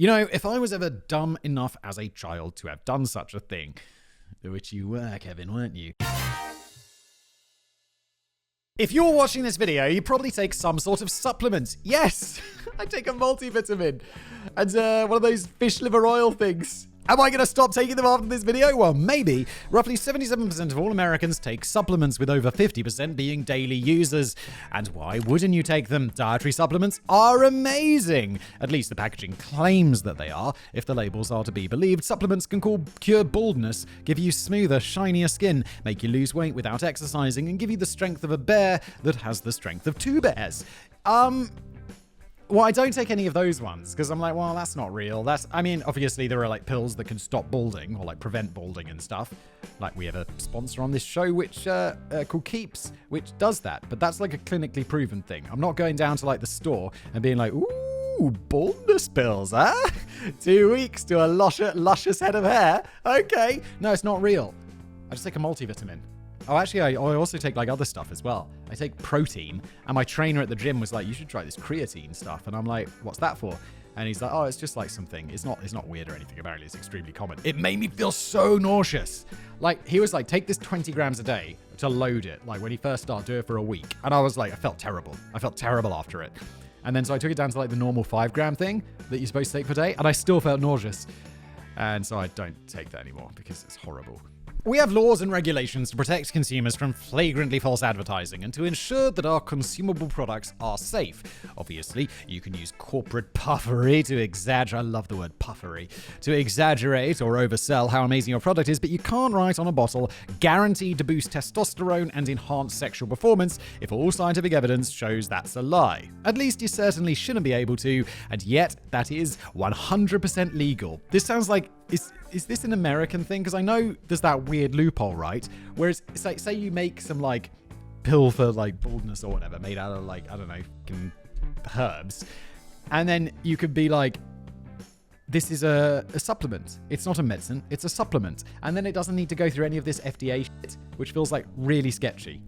You know, if I was ever dumb enough as a child to have done such a thing, which you were, Kevin, weren't you? If you're watching this video, you probably take some sort of supplement. Yes, I take a multivitamin and one of those fish liver oil things. Am I going to stop taking them after this video? Well, maybe. Roughly 77% of all Americans take supplements, with over 50% being daily users. And why wouldn't you take them? Dietary supplements are amazing. At least the packaging claims that they are. If the labels are to be believed, supplements can cure baldness, give you smoother, shinier skin, make you lose weight without exercising, and give you the strength of a bear that has the strength of two bears. Well, I don't take any of those ones because I'm like, well, that's not real. Obviously there are like pills that can stop balding or like prevent balding and stuff. Like we have a sponsor on this show which called Keeps, which does that. But that's like a clinically proven thing. I'm not going down to like the store and being like, ooh, baldness pills, huh? 2 weeks to a luscious head of hair. Okay. No, it's not real. I just take a multivitamin. Oh, actually, I also take like other stuff as well. I take protein, and my trainer at the gym was like, you should try this creatine stuff. And I'm like, what's that for? And he's like, oh, it's just like something. It's not weird or anything. Apparently, it's extremely common. It made me feel so nauseous. Like, he was like, take this 20 grams a day to load it. Like, when he first started, do it for a week. And I was like, I felt terrible. I felt terrible after it. And then so I took it down to like the normal 5-gram thing that you're supposed to take per day. And I still felt nauseous. And so I don't take that anymore because it's horrible. We have laws and regulations to protect consumers from flagrantly false advertising and to ensure that our consumable products are safe. Obviously, you can use corporate puffery to exaggerate, I love the word puffery, to exaggerate or oversell how amazing your product is, but you can't write on a bottle, guaranteed to boost testosterone and enhance sexual performance, if all scientific evidence shows that's a lie. At least you certainly shouldn't be able to, and yet that is 100% legal. This sounds like, is this an American thing? Because I know there's that weird loophole, right? Whereas, say you make some, like, pill for, like, baldness or whatever, made out of, like, I don't know, herbs. And then you could be like, this is a supplement. It's not a medicine, it's a supplement. And then it doesn't need to go through any of this FDA shit, which feels, like, really sketchy.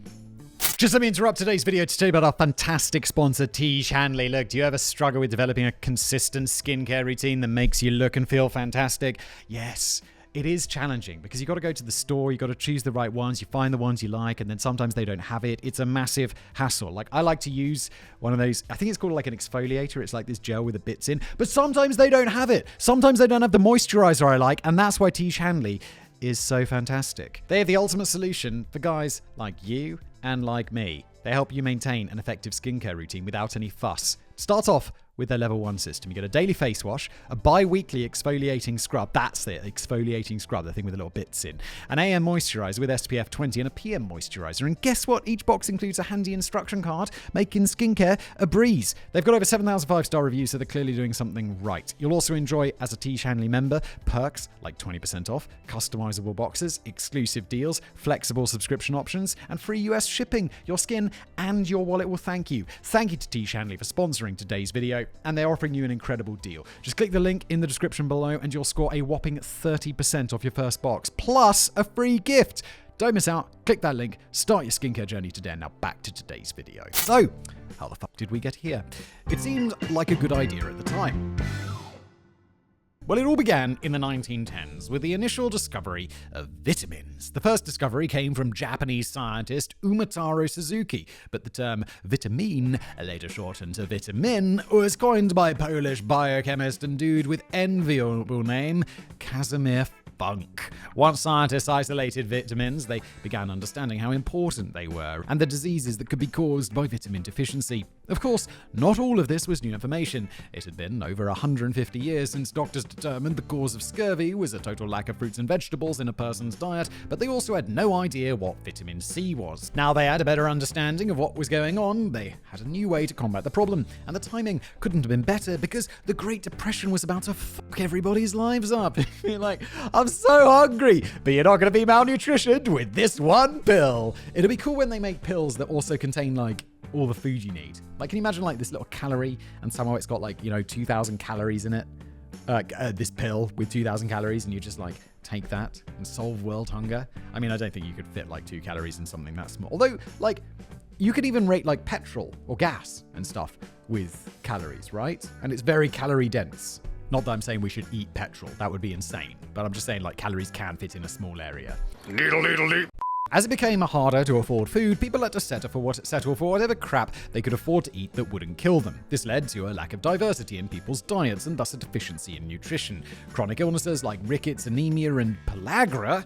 Just let me interrupt today's video to tell you about our fantastic sponsor, Tiege Hanley. Look, do you ever struggle with developing a consistent skincare routine that makes you look and feel fantastic? Yes, it is challenging because you got to go to the store, you got to choose the right ones, you find the ones you like, and then sometimes they don't have it. It's a massive hassle. Like, I like to use one of those, I think it's called like an exfoliator. It's like this gel with the bits in, but sometimes they don't have it. Sometimes they don't have the moisturizer I like, and that's why Tiege Hanley is so fantastic. They have the ultimate solution for guys like you and like me. They help you maintain an effective skincare routine without any fuss. Start off with their level 1 system. You get a daily face wash, a bi-weekly exfoliating scrub. That's it, exfoliating scrub, the thing with the little bits in. An AM moisturizer with SPF 20 and a PM moisturizer. And guess what? Each box includes a handy instruction card, making skincare a breeze. They've got over 7,000 5-star reviews, so they're clearly doing something right. You'll also enjoy, as a Tiege Hanley member, perks like 20% off, customizable boxes, exclusive deals, flexible subscription options, and free US shipping. Your skin and your wallet will thank you. Thank you to Tiege Hanley for sponsoring today's video, and they're offering you an incredible deal. Just click the link in the description below and you'll score a whopping 30% off your first box, plus a free gift. Don't miss out. Click that link. Start your skincare journey today. Now back to today's video. So, how the fuck did we get here? It seemed like a good idea at the time. Well, it all began in the 1910s with the initial discovery of vitamins. The first discovery came from Japanese scientist Umataro Suzuki, but the term vitamine, later shortened to vitamin, was coined by Polish biochemist and dude with enviable name Casimir Funk. Once scientists isolated vitamins, they began understanding how important they were and the diseases that could be caused by vitamin deficiency. Of course, not all of this was new information. It had been over 150 years since doctors determined the cause of scurvy was a total lack of fruits and vegetables in a person's diet, but they also had no idea what vitamin C was. Now they had a better understanding of what was going on, they had a new way to combat the problem, and the timing couldn't have been better because the Great Depression was about to fuck everybody's lives up. You're like, I'm so hungry, but you're not going to be malnutritioned with this one pill. It'll be cool when they make pills that also contain like all the food you need. Like, can you imagine like this little calorie and somehow it's got like, 2,000 calories in it? This pill with 2,000 calories and you just like take that and solve world hunger? I mean, I don't think you could fit like 2 calories in something that small. Although, like, you could even rate like petrol or gas and stuff with calories, right? And it's very calorie dense. Not that I'm saying we should eat petrol. That would be insane. But I'm just saying, like, calories can fit in a small area. As it became harder to afford food, people had to settle for whatever crap they could afford to eat that wouldn't kill them. This led to a lack of diversity in people's diets and thus a deficiency in nutrition. Chronic illnesses like rickets, anemia, and pellagra.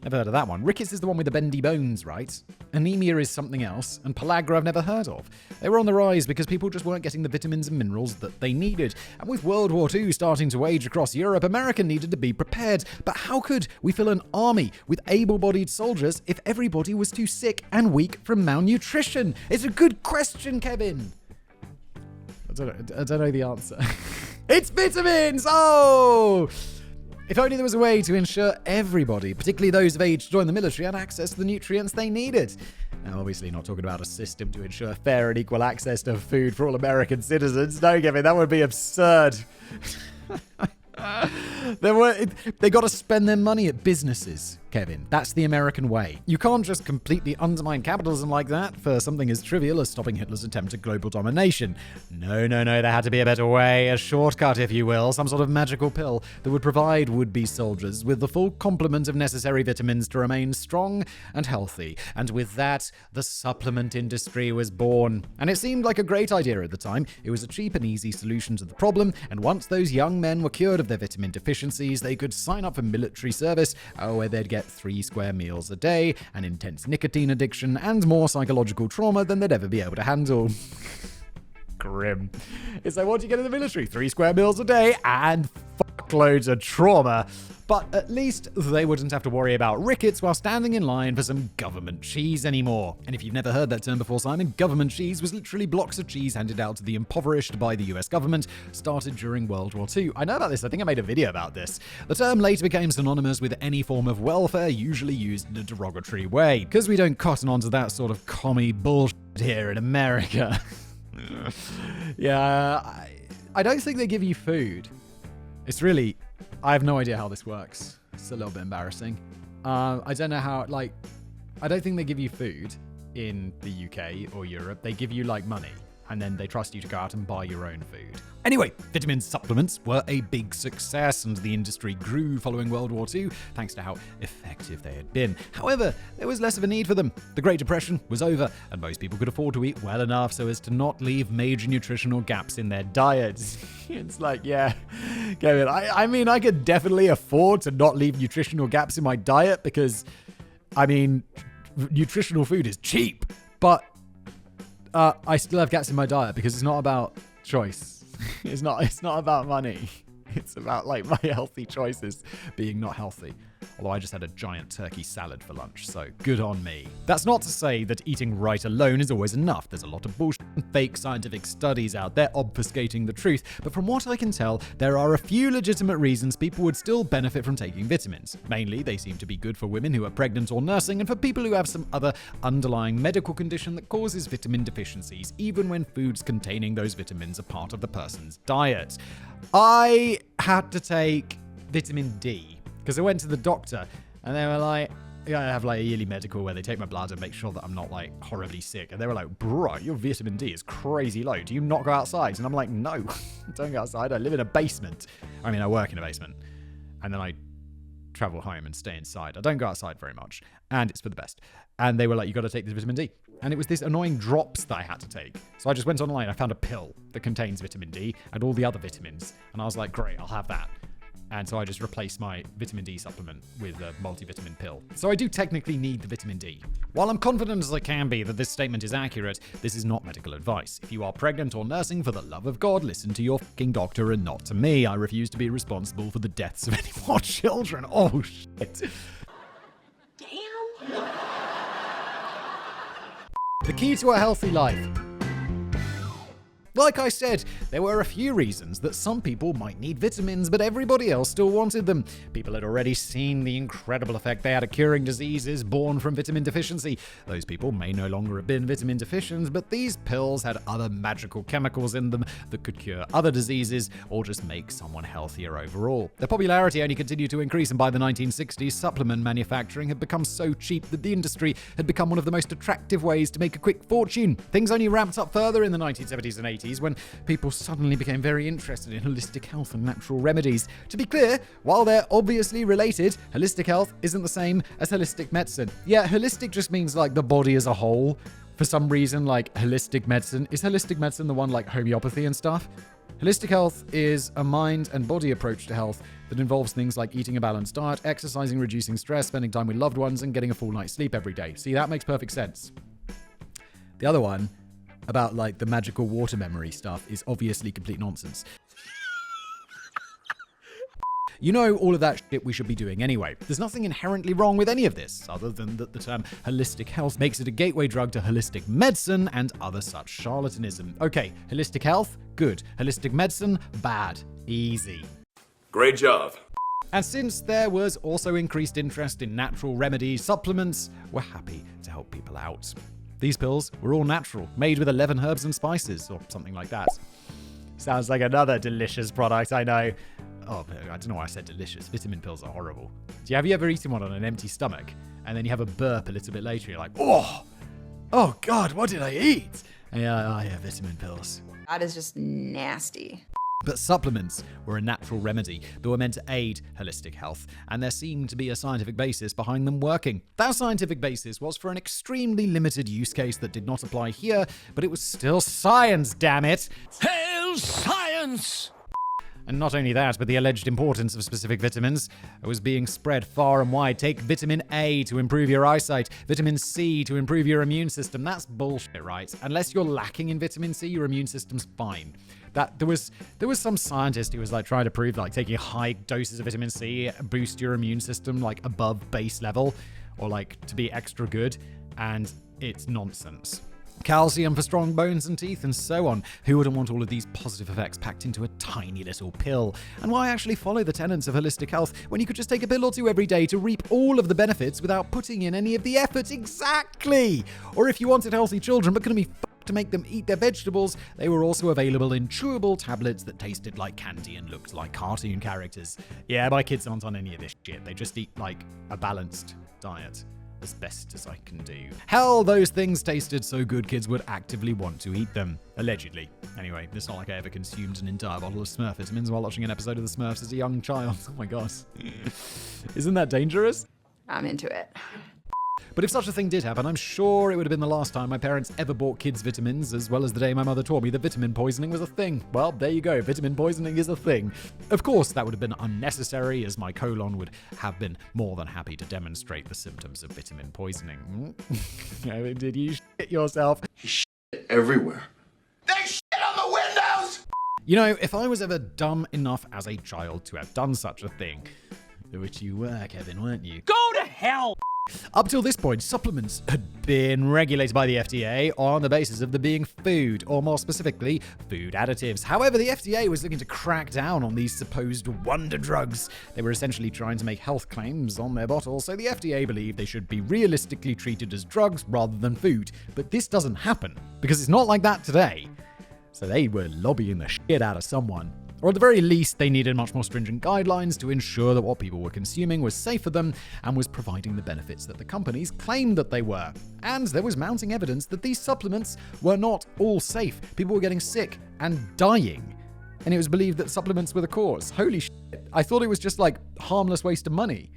Never heard of that one. Rickets is the one with the bendy bones, right? Anemia is something else, and pellagra I've never heard of. They were on the rise because people just weren't getting the vitamins and minerals that they needed. And with World War II starting to wage across Europe, America needed to be prepared. But how could we fill an army with able-bodied soldiers if everybody was too sick and weak from malnutrition? It's a good question, Kevin. I don't know the answer. It's vitamins! Oh! If only there was a way to ensure everybody, particularly those of age to join the military, had access to the nutrients they needed. Now, obviously not talking about a system to ensure fair and equal access to food for all American citizens. No, Kevin, that would be absurd. They got to spend their money at businesses, Kevin. That's the American way. You can't just completely undermine capitalism like that for something as trivial as stopping Hitler's attempt at global domination. No, there had to be a better way, a shortcut, if you will, some sort of magical pill that would provide would-be soldiers with the full complement of necessary vitamins to remain strong and healthy. And with that, the supplement industry was born. And it seemed like a great idea at the time. It was a cheap and easy solution to the problem, and once those young men were cured of their vitamin deficiencies, they could sign up for military service, where they'd get 3 square meals a day, an intense nicotine addiction, and more psychological trauma than they'd ever be able to handle. Grim. It's like, what do you get in the military? 3 square meals a day and fuckloads of trauma. But at least they wouldn't have to worry about rickets while standing in line for some government cheese anymore. And if you've never heard that term before, Simon, government cheese was literally blocks of cheese handed out to the impoverished by the US government, started during World War II. I know about this. I think I made a video about this. The term later became synonymous with any form of welfare, usually used in a derogatory way. Because we don't cotton onto that sort of commie bullshit here in America. Yeah, I don't think they give you food. It's really... I have no idea how this works. It's a little bit embarrassing. I don't know how, I don't think they give you food in the UK or Europe. They give you, money, and then they trust you to go out and buy your own food. Anyway, vitamin supplements were a big success, and the industry grew following World War II, thanks to how effective they had been. However, there was less of a need for them. The Great Depression was over, and most people could afford to eat well enough so as to not leave major nutritional gaps in their diets. It's like, yeah, Kevin, I mean, I could definitely afford to not leave nutritional gaps in my diet because, nutritional food is cheap, but I still have gaps in my diet because it's not about choice. It's not about money. It's about my healthy choices being not healthy. Although I just had a giant turkey salad for lunch, so good on me. That's not to say that eating right alone is always enough. There's a lot of bullshit and fake scientific studies out there obfuscating the truth, but from what I can tell, there are a few legitimate reasons people would still benefit from taking vitamins. Mainly, they seem to be good for women who are pregnant or nursing, and for people who have some other underlying medical condition that causes vitamin deficiencies, even when foods containing those vitamins are part of the person's diet. I had to take vitamin D because I went to the doctor and they were like, I have a yearly medical where they take my blood and make sure that I'm not horribly sick. And they were like, bro, your vitamin D is crazy low. Do you not go outside? And I'm like, no, I don't go outside. I live in a basement. I work in a basement. And then I travel home and stay inside. I don't go outside very much. And it's for the best. And they were like, you got to take this vitamin D. And it was this annoying drops that I had to take. So I just went online. I found a pill that contains vitamin D and all the other vitamins. And I was like, great, I'll have that. And so I just replaced my vitamin D supplement with a multivitamin pill. So I do technically need the vitamin D. While I'm confident as I can be that this statement is accurate, this is not medical advice. If you are pregnant or nursing, for the love of God, listen to your fucking doctor and not to me. I refuse to be responsible for the deaths of any more children. Oh, shit. Damn. The key to a healthy life. Like I said, there were a few reasons that some people might need vitamins, but everybody else still wanted them. People had already seen the incredible effect they had at curing diseases born from vitamin deficiency. Those people may no longer have been vitamin deficient, but these pills had other magical chemicals in them that could cure other diseases or just make someone healthier overall. Their popularity only continued to increase, and by the 1960s, supplement manufacturing had become so cheap that the industry had become one of the most attractive ways to make a quick fortune. Things only ramped up further in the 1970s and 80s. 80s when people suddenly became very interested in holistic health and natural remedies. To be clear, while they're obviously related, holistic health isn't the same as holistic medicine. Yeah, holistic just means like the body as a whole. For some reason, like holistic medicine. Is holistic medicine the one like homeopathy and stuff? Holistic health is a mind and body approach to health that involves things like eating a balanced diet, exercising, reducing stress, spending time with loved ones, and getting a full night's sleep every day. See, that makes perfect sense. The other one, about like the magical water memory stuff, is obviously complete nonsense. You know all of that shit we should be doing anyway. There's nothing inherently wrong with any of this, other than that the term holistic health makes it a gateway drug to holistic medicine and other such charlatanism. Okay, holistic health? Good. Holistic medicine? Bad. Easy. Great job. And since there was also increased interest in natural remedies, supplements were happy to help people out. These pills were all natural, made with 11 herbs and spices, or something like that. Sounds like another delicious product, I know. Oh, I don't know why I said delicious. Vitamin pills are horrible. Have you ever eaten one on an empty stomach? And then you have a burp a little bit later, you're like, oh God, what did I eat? And you're like, oh yeah, vitamin pills. That is just nasty. But supplements were a natural remedy that were meant to aid holistic health, and there seemed to be a scientific basis behind them working. That scientific basis was for an extremely limited use case that did not apply here, but it was still science, damn it! Hail science! And not only that, but the alleged importance of specific vitamins was being spread far and wide. Take vitamin A to improve your eyesight, vitamin C to improve your immune system. That's bullshit, right? Unless you're lacking in vitamin C, your immune system's fine. There was some scientist who was like trying to prove like taking high doses of vitamin C boost your immune system like above base level, or like to be extra good, and it's nonsense. Calcium for strong bones and teeth, and so on. Who wouldn't want all of these positive effects packed into a tiny little pill? And why actually follow the tenets of holistic health when you could just take a pill or two every day to reap all of the benefits without putting in any of the effort? Exactly! Or if you wanted healthy children but couldn't be f***ed to make them eat their vegetables, they were also available in chewable tablets that tasted like candy and looked like cartoon characters. Yeah, my kids aren't on any of this shit. They just eat like a balanced diet. As best as I can do. Hell, those things tasted so good kids would actively want to eat them. Allegedly. Anyway, it's not like I ever consumed an entire bottle of Smurf vitamins while watching an episode of The Smurfs as a young child. Oh my god. Isn't that dangerous? I'm into it. But if such a thing did happen, I'm sure it would have been the last time my parents ever bought kids vitamins, as well as the day my mother taught me that vitamin poisoning was a thing. Well, there you go, vitamin poisoning is a thing. Of course, that would have been unnecessary, as my colon would have been more than happy to demonstrate the symptoms of vitamin poisoning. Did you shit yourself? He shit everywhere. They shit on the windows! You know, if I was ever dumb enough as a child to have done such a thing, which you were, Kevin, weren't you? Go to hell! Up till this point, supplements had been regulated by the FDA on the basis of them being food, or more specifically, food additives. However, the FDA was looking to crack down on these supposed wonder drugs. They were essentially trying to make health claims on their bottles, so the FDA believed they should be realistically treated as drugs rather than food. But this doesn't happen, because it's not like that today. So they were lobbying the shit out of someone. Or at the very least, they needed much more stringent guidelines to ensure that what people were consuming was safe for them and was providing the benefits that the companies claimed that they were. And there was mounting evidence that these supplements were not all safe. People were getting sick and dying. And it was believed that supplements were the cause. Holy shit. I thought it was just like harmless waste of money.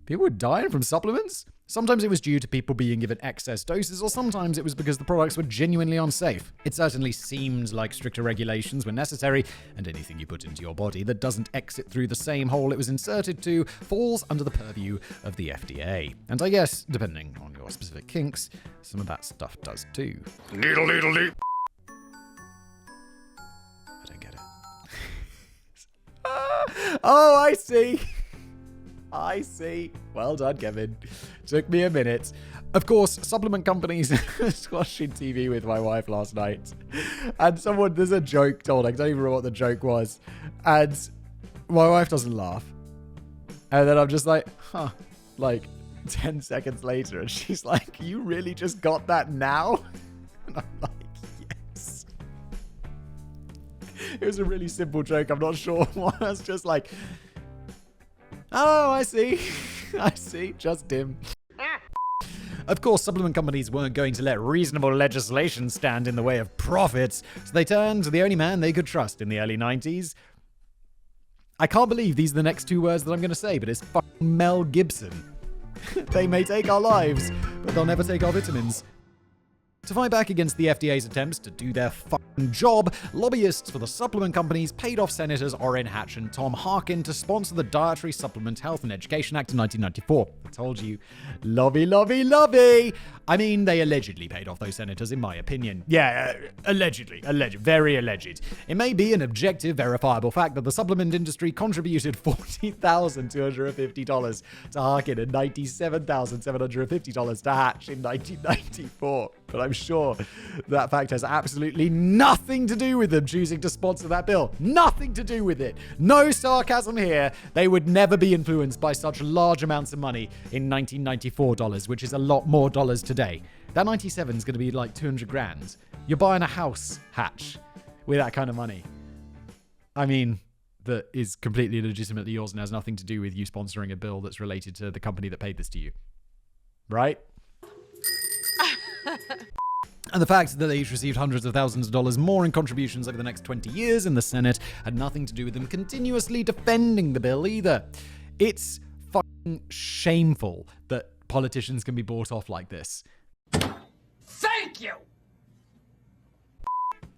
People were dying from supplements? Sometimes it was due to people being given excess doses, or sometimes it was because the products were genuinely unsafe. It certainly seemed like stricter regulations were necessary, and anything you put into your body that doesn't exit through the same hole it was inserted to falls under the purview of the FDA. And I guess, depending on your specific kinks, some of that stuff does too. Needle, needle, needle. I don't get it. Oh, I see. I see. Well done, Kevin. Took me a minute. Of course, supplement companies. I was watching TV with my wife last night, and there's a joke told. I don't even remember what the joke was, and my wife doesn't laugh, and then I'm just like, huh, like 10 seconds later, and she's like, "You really just got that now?" And I'm like, yes. It was a really simple joke. I'm not sure why. I was just like, oh, I see. I see. Just dim. Of course, supplement companies weren't going to let reasonable legislation stand in the way of profits, so they turned to the only man they could trust in the early 90s. I can't believe these are the next two words that I'm going to say, but it's fucking Mel Gibson. They may take our lives, but they'll never take our vitamins. To fight back against the FDA's attempts to do their fucking job, lobbyists for the supplement companies paid off Senators Orrin Hatch and Tom Harkin to sponsor the Dietary Supplement Health and Education Act in 1994. I told you. Lobby, lobby, lobby! I mean, they allegedly paid off those senators, in my opinion. Yeah, allegedly. Alleged. Very alleged. It may be an objective, verifiable fact that the supplement industry contributed $40,250 to Harkin and $97,750 to Hatch in 1994. But I'm sure that fact has absolutely nothing to do with them choosing to sponsor that bill. Nothing to do with it. No sarcasm here. They would never be influenced by such large amounts of money in 1994 dollars, which is a lot more dollars today. That 97 is going to be like 200 grand. You're buying a house, Hatch, with that kind of money. I mean, that is completely legitimately yours and has nothing to do with you sponsoring a bill that's related to the company that paid this to you. Right? And the fact that they each received hundreds of thousands of dollars more in contributions over the next 20 years in the Senate had nothing to do with them continuously defending the bill either. It's fucking shameful that politicians can be bought off like this. Thank you!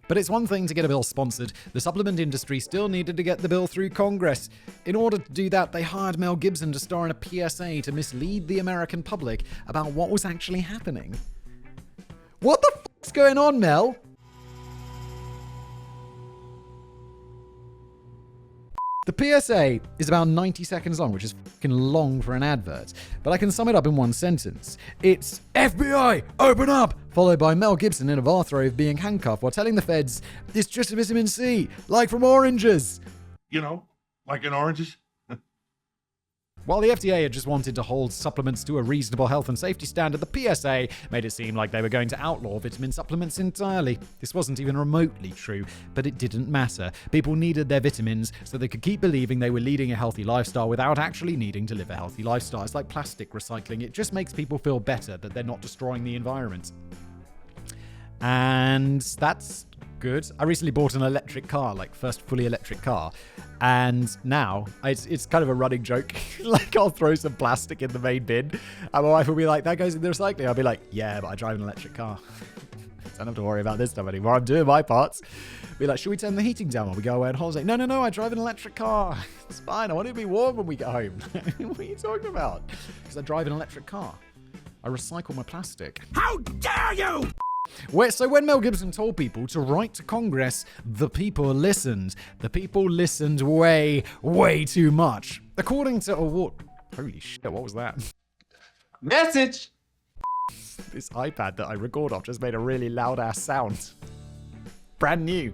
But it's one thing to get a bill sponsored. The supplement industry still needed to get the bill through Congress. In order to do that, they hired Mel Gibson to star in a PSA to mislead the American public about what was actually happening. What the fuck's going on, Mel? The PSA is about 90 seconds long, which is fucking long for an advert, but I can sum it up in one sentence. It's FBI, open up, followed by Mel Gibson in a bathrobe being handcuffed while telling the feds it's just a vitamin C, like from oranges. You know, like in oranges. While the FDA had just wanted to hold supplements to a reasonable health and safety standard, the PSA made it seem like they were going to outlaw vitamin supplements entirely. This wasn't even remotely true, but it didn't matter. People needed their vitamins so they could keep believing they were leading a healthy lifestyle without actually needing to live a healthy lifestyle. It's like plastic recycling. It just makes people feel better that they're not destroying the environment. And that's good. I recently bought an electric car, like first fully electric car. And now it's kind of a running joke. Like I'll throw some plastic in the main bin and my wife will be like, that goes in the recycling. I'll be like, yeah, but I drive an electric car. I don't have to worry about this stuff anymore. I'm doing my parts. Be like, should we turn the heating down while we go away on holiday? No, I drive an electric car. It's fine. I want it to be warm when we get home. What are you talking about? Because I drive an electric car. I recycle my plastic. How dare you! So when Mel Gibson told people to write to Congress, the people listened. The people listened way, way too much. According to award... Holy shit, what was that? Message! This iPad that I record off just made a really loud-ass sound. Brand new.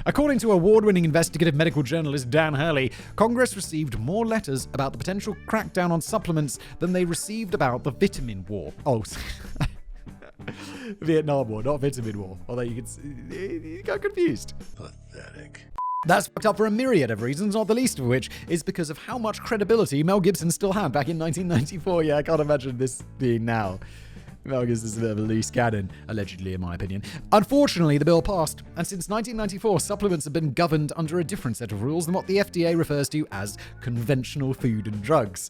According to award-winning investigative medical journalist Dan Hurley, Congress received more letters about the potential crackdown on supplements than they received about the vitamin war. Oh, Vietnam War, not vitamin war. Although you got confused. Pathetic. That's fucked up for a myriad of reasons, not the least of which is because of how much credibility Mel Gibson still had back in 1994. Yeah, I can't imagine this being now. Mel Gibson's a bit of a loose cannon, allegedly in my opinion. Unfortunately, the bill passed, and since 1994, supplements have been governed under a different set of rules than what the FDA refers to as conventional food and drugs.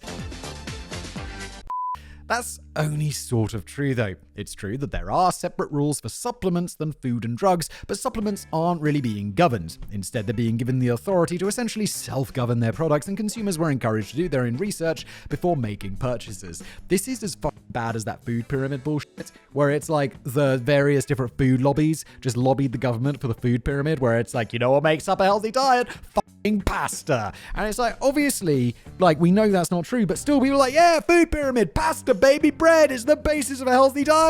That's only sort of true, though. It's true that there are separate rules for supplements than food and drugs, but supplements aren't really being governed. Instead, they're being given the authority to essentially self-govern their products, and consumers were encouraged to do their own research before making purchases. This is as fucking bad as that food pyramid bullshit, where it's like the various different food lobbies just lobbied the government for the food pyramid, where it's like, you know what makes up a healthy diet? Fucking pasta. And it's like, obviously, like, we know that's not true, but still people are like, yeah, food pyramid, pasta, baby, bread is the basis of a healthy diet.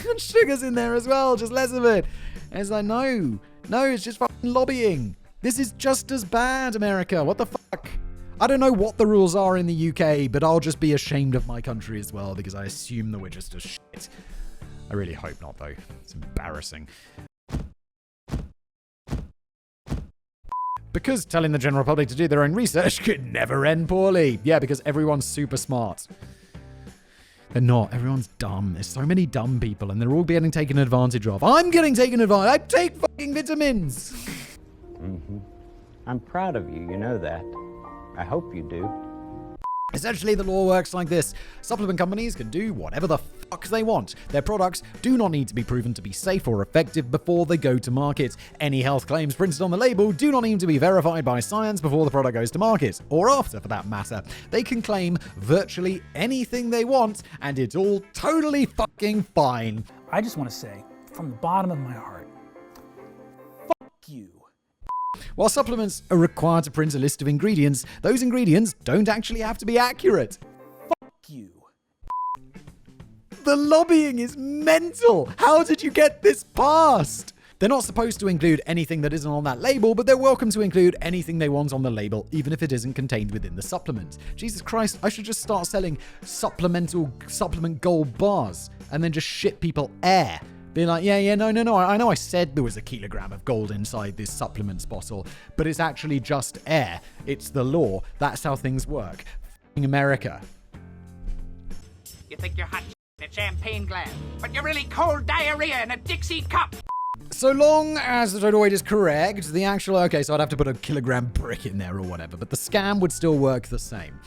And sugar's in there as well, just less of it. And it's like, no, it's just fucking lobbying. This is just as bad, America. What the fuck? I don't know what the rules are in the UK, but I'll just be ashamed of my country as well, because I assume that we're just as shit. I really hope not, though. It's embarrassing. Because telling the general public to do their own research could never end poorly. Yeah, because everyone's super smart. They're not. Everyone's dumb. There's so many dumb people and they're all getting taken advantage of. I'm getting taken advantage. I take fucking vitamins. Mm-hmm. I'm proud of you, you know that. I hope you do. Essentially, the law works like this. Supplement companies can do whatever the fuck they want. Their products do not need to be proven to be safe or effective before they go to market. Any health claims printed on the label do not need to be verified by science before the product goes to market, or after for that matter. They can claim virtually anything they want, and it's all totally fucking fine. I just want to say, from the bottom of my heart, fuck you. While supplements are required to print a list of ingredients, those ingredients don't actually have to be accurate. Fuck you. The lobbying is mental. How did you get this passed? They're not supposed to include anything that isn't on that label, but they're welcome to include anything they want on the label, even if it isn't contained within the supplement. Jesus Christ, I should just start selling supplement gold bars and then just ship people air. Being like, no, I know I said there was a kilogram of gold inside this supplements bottle, but it's actually just air. It's the law. That's how things work. F***ing America. You think you're hot in a champagne glass, but you're really cold diarrhea in a Dixie cup. So long as the total weight is correct, the actual, okay, so I'd have to put a kilogram brick in there or whatever, but the scam would still work the same.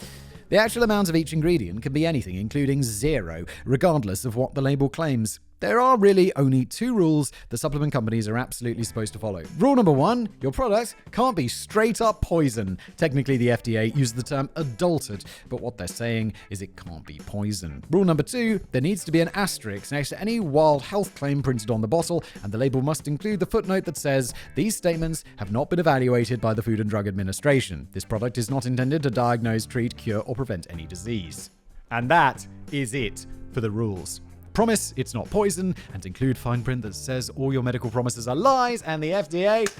The actual amount of each ingredient can be anything, including 0, regardless of what the label claims. There are really only 2 rules the supplement companies are absolutely supposed to follow. Rule number 1, your product can't be straight up poison. Technically, the FDA uses the term adulterated, but what they're saying is it can't be poison. Rule number 2, there needs to be an asterisk next to any wild health claim printed on the bottle, and the label must include the footnote that says, these statements have not been evaluated by the Food and Drug Administration. This product is not intended to diagnose, treat, cure, or prevent any disease. And that is it for the rules. Promise it's not poison, and include fine print that says all your medical promises are lies, and the FDA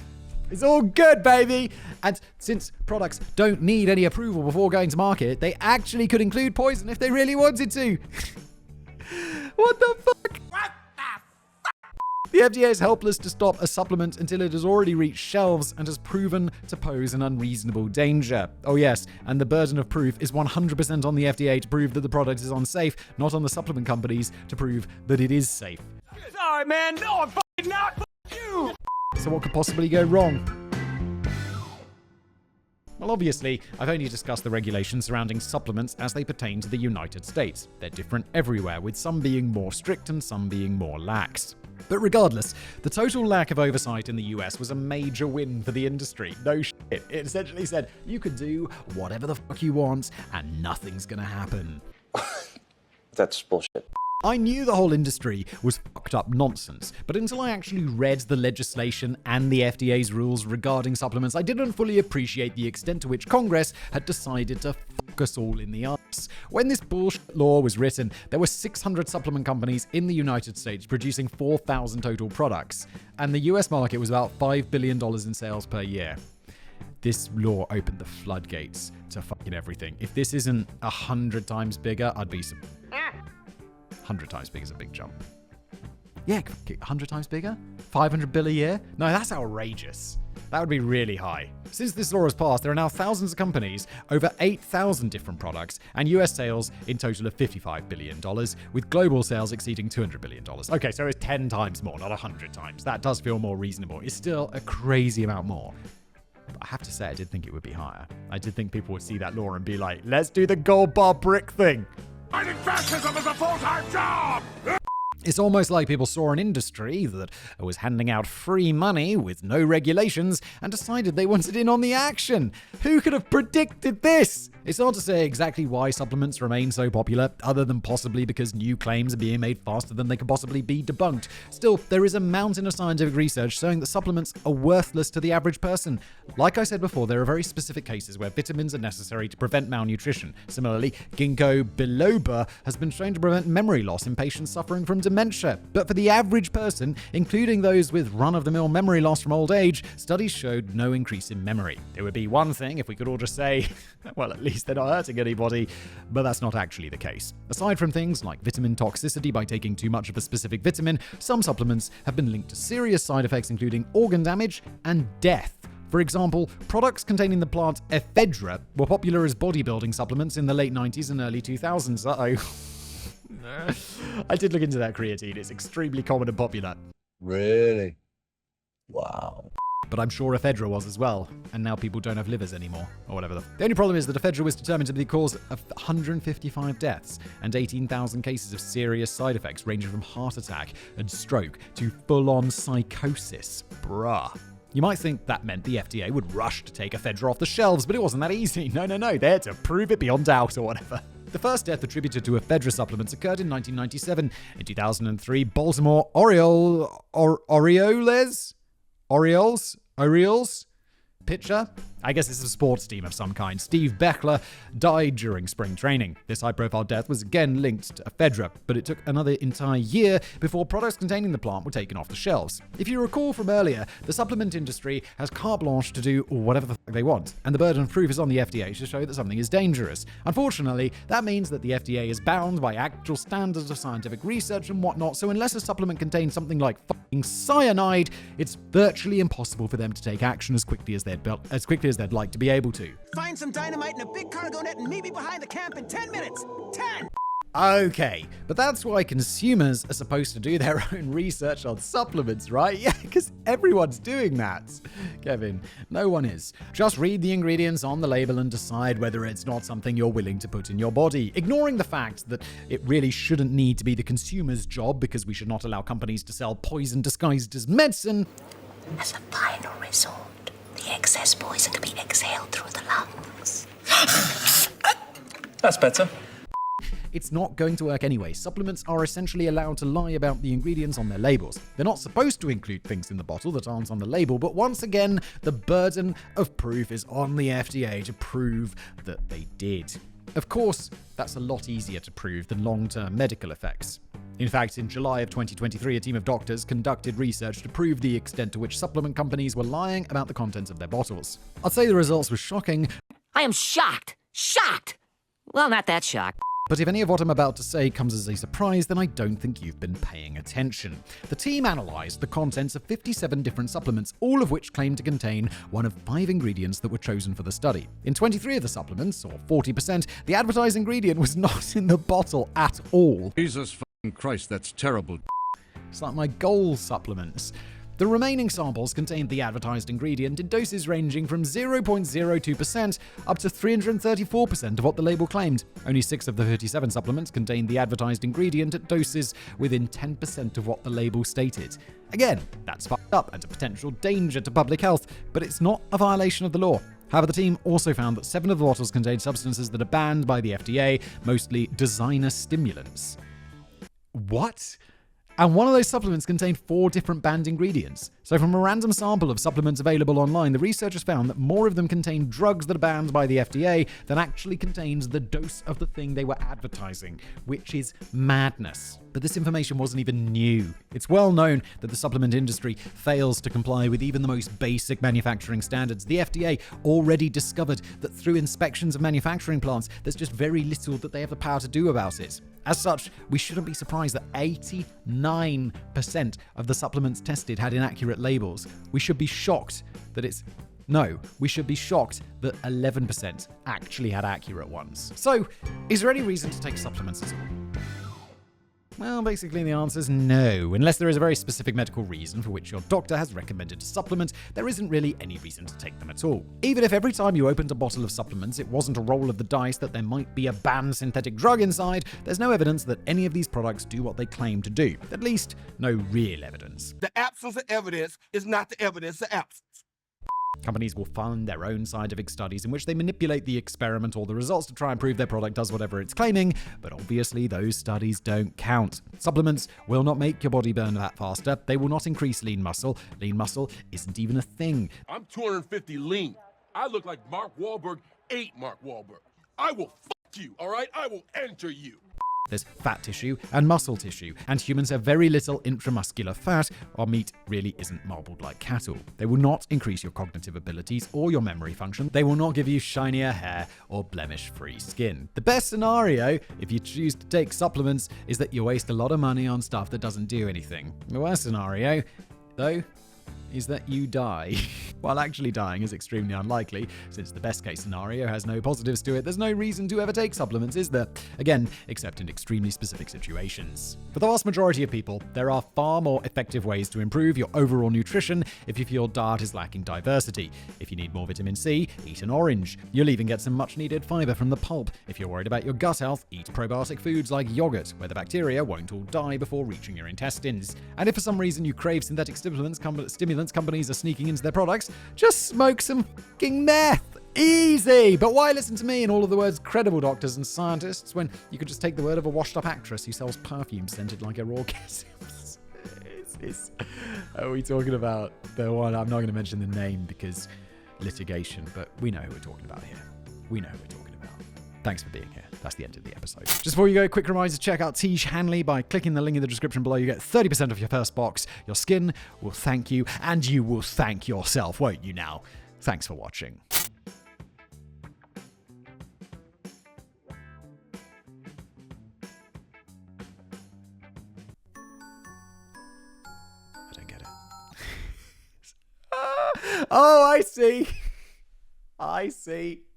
is all good, baby. And since products don't need any approval before going to market, they actually could include poison if they really wanted to. What the fuck? What the fuck? The FDA is helpless to stop a supplement until it has already reached shelves and has proven to pose an unreasonable danger. Oh yes, and the burden of proof is 100% on the FDA to prove that the product is unsafe, not on the supplement companies to prove that it is safe. Sorry, man. No, I'm fucking not. Fuck you. So what could possibly go wrong? Well, obviously, I've only discussed the regulations surrounding supplements as they pertain to the United States. They're different everywhere, with some being more strict and some being more lax. But regardless, the total lack of oversight in the US was a major win for the industry. No shit. It essentially said, you can do whatever the fuck you want and nothing's gonna happen. That's bullshit. I knew the whole industry was fucked up nonsense, but until I actually read the legislation and the FDA's rules regarding supplements, I didn't fully appreciate the extent to which Congress had decided to fuck us all in the ass. When this bullshit law was written, there were 600 supplement companies in the United States producing 4,000 total products, and the US market was about $5 billion in sales per year. This law opened the floodgates to fucking everything. If this isn't 100 times bigger, I'd be 100 times big is a big jump. Yeah, 100 times bigger? 500 bill a year? No, that's outrageous. That would be really high. Since this law has passed, there are now thousands of companies, over 8,000 different products, and US sales in total of $55 billion, with global sales exceeding $200 billion. Okay, so it's 10 times more, not 100 times. That does feel more reasonable. It's still a crazy amount more. But I have to say, I did think it would be higher. I did think people would see that law and be like, let's do the gold bar brick thing. Fighting fascism is a full-time job! It's almost like people saw an industry that was handing out free money with no regulations and decided they wanted in on the action. Who could have predicted this? It's hard to say exactly why supplements remain so popular, other than possibly because new claims are being made faster than they can possibly be debunked. Still, there is a mountain of scientific research showing that supplements are worthless to the average person. Like I said before, there are very specific cases where vitamins are necessary to prevent malnutrition. Similarly, ginkgo biloba has been shown to prevent memory loss in patients suffering from dementia. But for the average person, including those with run-of-the-mill memory loss from old age, studies showed no increase in memory. It would be one thing if we could all just say, well, at least they're not hurting anybody, but that's not actually the case. Aside from things like vitamin toxicity by taking too much of a specific vitamin, some supplements have been linked to serious side effects including organ damage and death. For example, products containing the plant ephedra were popular as bodybuilding supplements in the late 90s and early 2000s. Uh-oh. I did look into that creatine. It's extremely common and popular. Really? Wow. But I'm sure ephedra was as well, and now people don't have livers anymore, or whatever. The only problem is that ephedra was determined to be the cause of 155 deaths and 18,000 cases of serious side effects ranging from heart attack and stroke to full-on psychosis. Bruh. You might think that meant the FDA would rush to take ephedra off the shelves, but it wasn't that easy. No. They had to prove it beyond doubt or whatever. The first death attributed to ephedra supplements occurred in 1997. In 2003, Baltimore Orioles pitcher, I guess it's a sports team of some kind, Steve Beckler, died during spring training. This high-profile death was again linked to ephedra, but it took another entire year before products containing the plant were taken off the shelves. If you recall from earlier, the supplement industry has carte blanche to do whatever the fuck they want, and the burden of proof is on the FDA to show that something is dangerous. Unfortunately, that means that the FDA is bound by actual standards of scientific research and whatnot, so unless a supplement contains something like fucking cyanide, it's virtually impossible for them to take action as quickly as they'd like to be able to. Find some dynamite in a big cargo net and meet me behind the camp in 10 minutes. 10! Okay, but that's why consumers are supposed to do their own research on supplements, right? Yeah, because everyone's doing that. Kevin, no one is. Just read the ingredients on the label and decide whether it's not something you're willing to put in your body, ignoring the fact that it really shouldn't need to be the consumer's job because we should not allow companies to sell poison disguised as medicine. As a final resort, the excess poison can be exhaled through the lungs. That's better. It's not going to work anyway. Supplements are essentially allowed to lie about the ingredients on their labels. They're not supposed to include things in the bottle that aren't on the label, but once again, the burden of proof is on the FDA to prove that they did. Of course, that's a lot easier to prove than long-term medical effects. In fact, in July of 2023, a team of doctors conducted research to prove the extent to which supplement companies were lying about the contents of their bottles. I'd say the results were shocking. I am shocked. Shocked! Well, not that shocked. But if any of what I'm about to say comes as a surprise, then I don't think you've been paying attention. The team analysed the contents of 57 different supplements, all of which claimed to contain one of 5 ingredients that were chosen for the study. In 23 of the supplements, or 40%, the advertised ingredient was not in the bottle at all. Jesus fucking Christ, that's terrible. It's like my goal supplements. The remaining samples contained the advertised ingredient in doses ranging from 0.02% up to 334% of what the label claimed. Only 6 of the 37 supplements contained the advertised ingredient at doses within 10% of what the label stated. Again, that's fucked up and a potential danger to public health, but it's not a violation of the law. However, the team also found that 7 of the bottles contained substances that are banned by the FDA, mostly designer stimulants. What? And one of those supplements contained 4 different banned ingredients. So from a random sample of supplements available online, the researchers found that more of them contained drugs that are banned by the FDA than actually contains the dose of the thing they were advertising, which is madness. But this information wasn't even new. It's well known that the supplement industry fails to comply with even the most basic manufacturing standards. The FDA already discovered that through inspections of manufacturing plants, there's just very little that they have the power to do about it. As such, we shouldn't be surprised that 89% of the supplements tested had inaccurate labels. We should be shocked that we should be shocked that 11% actually had accurate ones. So, is there any reason to take supplements at all? Well, basically the answer is no. Unless there is a very specific medical reason for which your doctor has recommended a supplement, there isn't really any reason to take them at all. Even if every time you opened a bottle of supplements, it wasn't a roll of the dice that there might be a banned synthetic drug inside, there's no evidence that any of these products do what they claim to do. At least, no real evidence. The absence of evidence is not the evidence of absence. Companies will fund their own scientific studies in which they manipulate the experiment or the results to try and prove their product does whatever it's claiming, but obviously those studies don't count. Supplements will not make your body burn fat faster. They will not increase lean muscle. Lean muscle isn't even a thing. I'm 250 lean. I look like Mark Wahlberg ate Mark Wahlberg. I will fuck you, all right? I will enter you. There's fat tissue and muscle tissue, and humans have very little intramuscular fat. Our meat really isn't marbled like cattle. They will not increase your cognitive abilities or your memory function. They will not give you shinier hair or blemish-free skin. The best scenario, if you choose to take supplements, is that you waste a lot of money on stuff that doesn't do anything. The worst scenario, though, is that you die. While actually dying is extremely unlikely, since the best case scenario has no positives to it, there's no reason to ever take supplements, is there? Again, except in extremely specific situations. For the vast majority of people, there are far more effective ways to improve your overall nutrition if you feel your diet is lacking diversity. If you need more vitamin C, eat an orange. You'll even get some much needed fiber from the pulp. If you're worried about your gut health, eat probiotic foods like yogurt, where the bacteria won't all die before reaching your intestines. And if for some reason you crave synthetic stimulants companies are sneaking into their products, just smoke some fucking meth. Easy! But why listen to me and all of the words credible doctors and scientists when you could just take the word of a washed-up actress who sells perfume scented like her orgasms? Are we talking about the one? I'm not going to mention the name because litigation, but we know who we're talking about here. We know who we're talking about. Thanks for being here. That's the end of the episode. Just before you go, quick reminder to check out Tiege Hanley. By clicking the link in the description below, you get 30% off your first box. Your skin will thank you, and you will thank yourself, won't you now? Thanks for watching. I don't get it. Oh, I see. I see.